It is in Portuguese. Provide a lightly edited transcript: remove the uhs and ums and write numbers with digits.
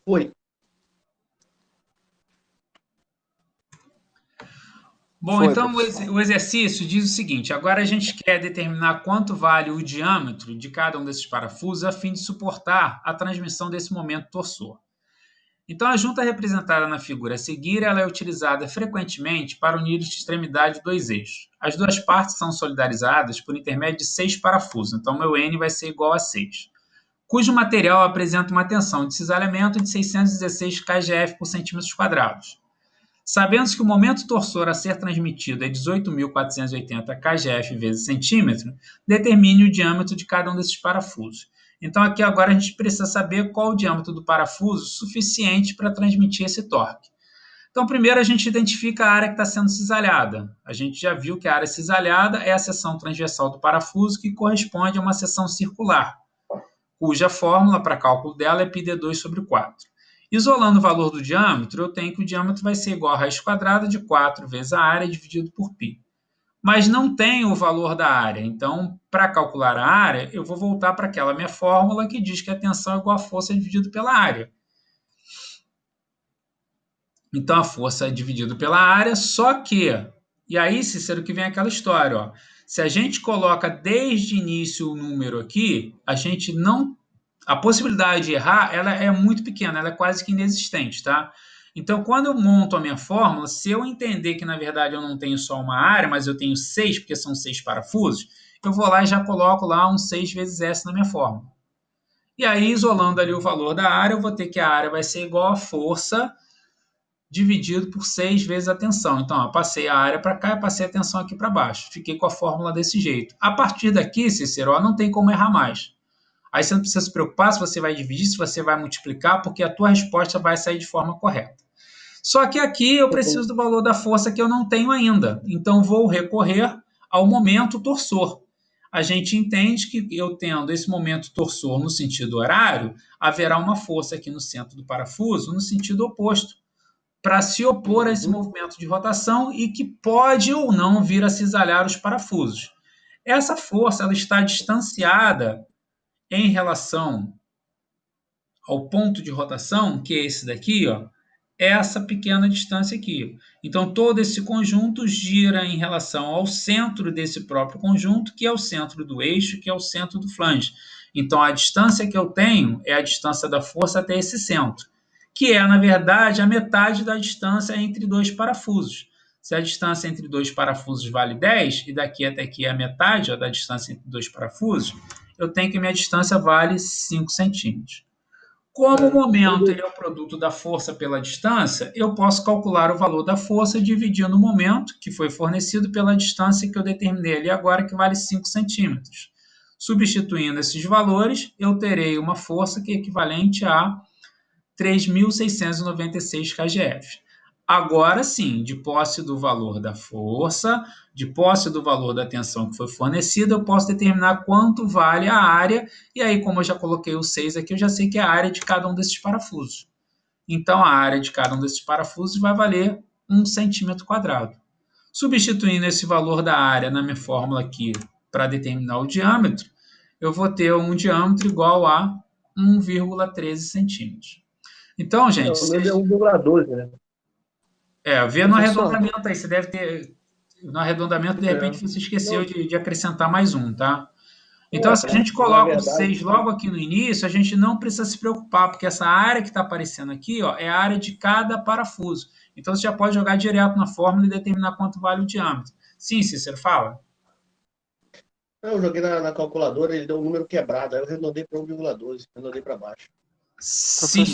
Foi. Bom, então o exercício diz o seguinte: agora a gente quer determinar quanto vale o diâmetro de cada um desses parafusos a fim de suportar a transmissão desse momento torsor. Então, a junta representada na figura a seguir ela é utilizada frequentemente para unir de extremidade dois eixos. As duas partes são solidarizadas por intermédio de 6 parafusos, então meu N vai ser igual a 6, cujo material apresenta uma tensão de cisalhamento de 616 kgf por centímetros quadrados. Sabendo que o momento torsor a ser transmitido é 18.480 kgf vezes centímetro, determine o diâmetro de cada um desses parafusos. Então, aqui agora a gente precisa saber qual o diâmetro do parafuso suficiente para transmitir esse torque. Então, primeiro a gente identifica a área que está sendo cisalhada. A gente já viu que a área cisalhada é a seção transversal do parafuso, que corresponde a uma seção circular, cuja fórmula para cálculo dela é πd2/4. Isolando o valor do diâmetro, eu tenho que o diâmetro vai ser igual a raiz quadrada de 4 vezes a área dividido por π. Mas não tenho o valor da área, então, para calcular a área, eu vou voltar para aquela minha fórmula que diz que a tensão é igual a força dividido pela área. Então, a força é dividido pela área, só que... E aí, Cícero, que vem aquela história, ó. Se a gente coloca desde o início o número aqui, a gente não... A possibilidade de errar, ela é muito pequena, ela é quase que inexistente, tá? Então, quando eu monto a minha fórmula, se eu entender que, na verdade, eu não tenho só uma área, mas eu tenho 6, porque são 6 parafusos, eu vou lá e já coloco lá um 6 vezes S na minha fórmula. E aí, isolando ali o valor da área, eu vou ter que a área vai ser igual a força dividido por 6 vezes a tensão. Então, eu passei a área para cá e passei a tensão aqui para baixo. Fiquei com a fórmula desse jeito. A partir daqui, Cícero, não tem como errar mais. Aí você não precisa se preocupar se você vai dividir, se você vai multiplicar, porque a tua resposta vai sair de forma correta. Só que aqui eu preciso do valor da força que eu não tenho ainda. Então, vou recorrer ao momento torsor. A gente entende que eu tendo esse momento torsor no sentido horário, haverá uma força aqui no centro do parafuso no sentido oposto, para se opor a esse movimento de rotação e que pode ou não vir a cisalhar os parafusos. Essa força ela está distanciada em relação ao ponto de rotação, que é esse daqui, ó, essa pequena distância aqui. Então, todo esse conjunto gira em relação ao centro desse próprio conjunto, que é o centro do eixo, que é o centro do flange. Então, a distância que eu tenho é a distância da força até esse centro, que é, na verdade, a metade da distância entre dois parafusos. Se a distância entre dois parafusos vale 10, e daqui até aqui é a metade ó, da distância entre dois parafusos, eu tenho que minha distância vale 5 centímetros. Como o momento ele é o produto da força pela distância, eu posso calcular o valor da força dividindo o momento, que foi fornecido, pela distância que eu determinei ali agora, que vale 5 centímetros. Substituindo esses valores, eu terei uma força que é equivalente a 3.696 kgf. Agora sim, de posse do valor da força, de posse do valor da tensão que foi fornecida, eu posso determinar quanto vale a área, e aí, como eu já coloquei o 6 aqui, eu já sei que é a área de cada um desses parafusos. Então, a área de cada um desses parafusos vai valer 1 centímetro quadrado. Substituindo esse valor da área na minha fórmula aqui para determinar o diâmetro, eu vou ter um diâmetro igual a 1,13 centímetros. Então, gente, o meu é 1,12, né? vê no arredondamento aí, você deve ter, no arredondamento, de repente, você esqueceu Não, de acrescentar mais um, tá? Então, se a gente na coloca o verdade, 6 logo aqui no início, a gente não precisa se preocupar, porque essa área que está aparecendo aqui ó, é a área de cada parafuso. Então, você já pode jogar direto na fórmula e determinar quanto vale o diâmetro. Sim, Cícero, fala. eu joguei na calculadora, ele deu um número quebrado, aí eu arredondei para 1,12, arredondei para baixo. Sim,